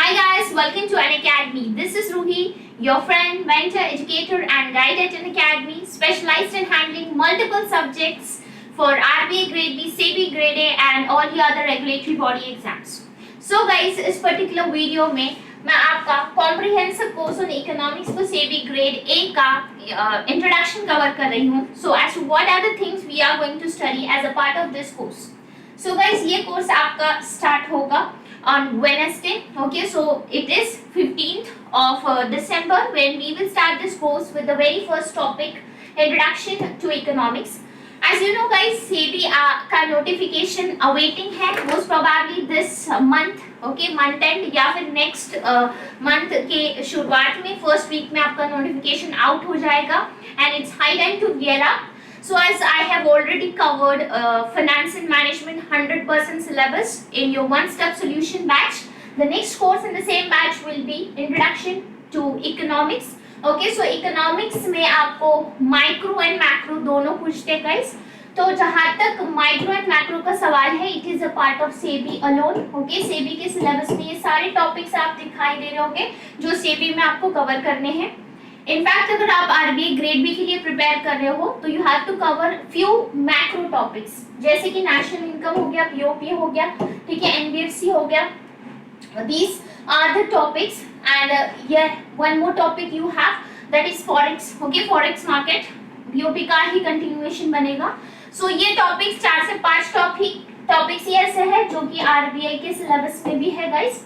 Hi guys, welcome to An Academy. This is Ruhi, your friend, mentor, educator and guide at An Academy, specialized in handling multiple subjects for RBA Grade B, SEBI Grade A and all the other regulatory body exams. So guys, इस particular video में मैं आपका comprehensive course on economics for SEBI Grade A का introduction cover कर रही हूँ. So as to what are the things we are going to study as a part of this course. So guys, ये course आपका start होगा on Wednesday. Okay, so it is 15th of December when we will start this course with the very first topic, introduction to economics. As you know guys, SEBI का notification awaiting है, most probably this month, okay, month end या फिर next month के शुरुआत में first week में आपका notification out हो जाएगा and it's high time to gear up. So as I have already covered finance and management 100% syllabus in your one-step solution batch, the next course in the same batch will be introduction to economics. Okay, so economics में आपको micro and macro दोनों पूछते हैं guys. तो जहाँ तक micro and macro का सवाल है, it is a part of SEBI alone. Okay, SEBI के syllabus में ये सारे topics आप दिखाई दे रहे होंगे जो SEBI में आपको cover करने हैं. इनफैक्ट अगर आप आरबीआई ग्रेड बी के लिए प्रिपेयर कर रहे हो तो you have to cover few macro topics जैसे कि नेशनल इनकम हो गया, पीओपी हो गया, ठीक है, एनबीएफसी हो गया. These are the topics and one more topic you have that is forex. Okay, forex market POP का ही कंटिन्यूएशन बनेगा. सो ये टॉपिक्स 4 से 5 टॉपिक्स ये ऐसे है जो कि आरबीआई के सिलेबस में भी है गाइस.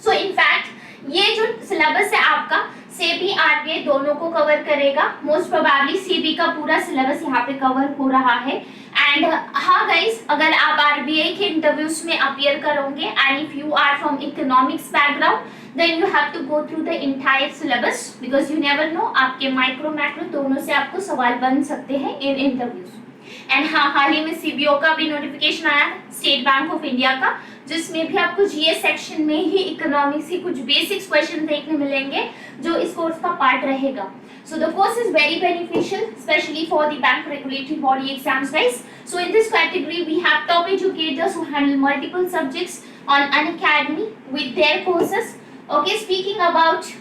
सो इनफैक्ट ये जो सिलेबस है आपका सेबी आरबीआई दोनों को कवर करेगा. मोस्ट प्रोबेबली सेबी का पूरा सिलेबस यहाँ पे कवर हो रहा है. एंड हाँ गाइस, अगर आप आरबीआई के इंटरव्यूज में अपीयर करोगे and if you are from economics background then you have to go through the entire syllabus because you never know, आपके माइक्रो मैक्रो दोनों से आपको सवाल बन सकते हैं इन इंटरव्यूज. एंड हाँ, हाल ही में सीबीओ का भी नोटिफिकेशन आया स्टेट बैंक ऑफ इंडिया का, जिसमें भी आपको जीएस सेक्शन में ही इकोनॉमिक्स के कुछ बेसिक्स क्वेश्चन देखने मिलेंगे जो इस कोर्स का पार्ट रहेगा. So the course is very beneficial, especially for the bank regulatory body exams guys. So in this category we have top educators who handle multiple subjects on an academy with their courses. Okay, speaking about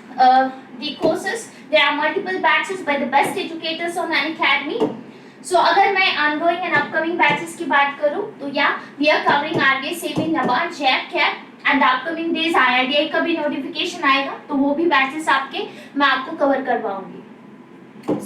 the courses, there are multiple batches by the best educators on an academy. So अगर मैं ongoing and upcoming batches की बात करूँ तो we are covering RBI, SEBI, NABARD, JAP, CAP and the upcoming days IRDAI का भी notification आएगा तो वो भी batches आपके मैं आपको cover करवाऊंगी.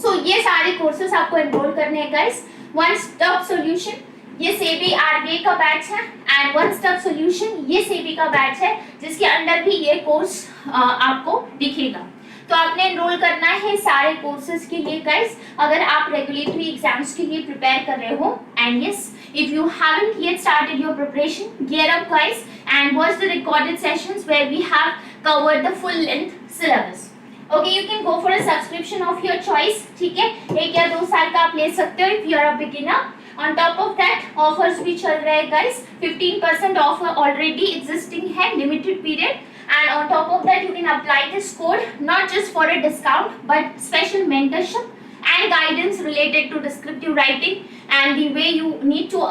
So ये सारे courses आपको enroll करने हैं guys. One stop solution ये SEBI RBI का बैच है and one stop solution ये SEBI का बैच है जिसके अंदर भी ये कोर्स आपको दिखेगा. तो आपने एनरोल करना है सारे कोर्सेज के लिए गाइस अगर आप रेगुलेटरी एग्जाम्स के लिए प्रिपेयर कर रहे हो. And yes, if you haven't yet started your preparation, gear up guys and watch the recorded sessions where we have covered the full length syllabus. Okay, you can go for a subscription of your choice. ठीक है, 1 या 2 साल का आप ले सकते हो if you are a beginner. On top of that, offers भी चल रहे हैं guys. 15% offer already existing है, limited period. And on top of that, you can apply this code not just for a discount, but special mentorship and guidance related to descriptive writing and the way you need to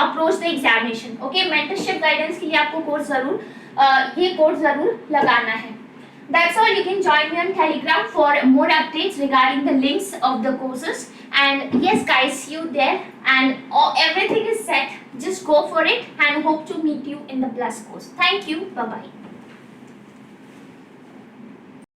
approach the examination. Okay, mentorship guidance के लिए आपको course जरूर ये course जरूर लगाना है. That's all. You can join me on Telegram for more updates regarding the links of the courses. And yes guys, see you there and everything is set. Just go for it and hope to meet you in the plus course. Thank you. Bye bye.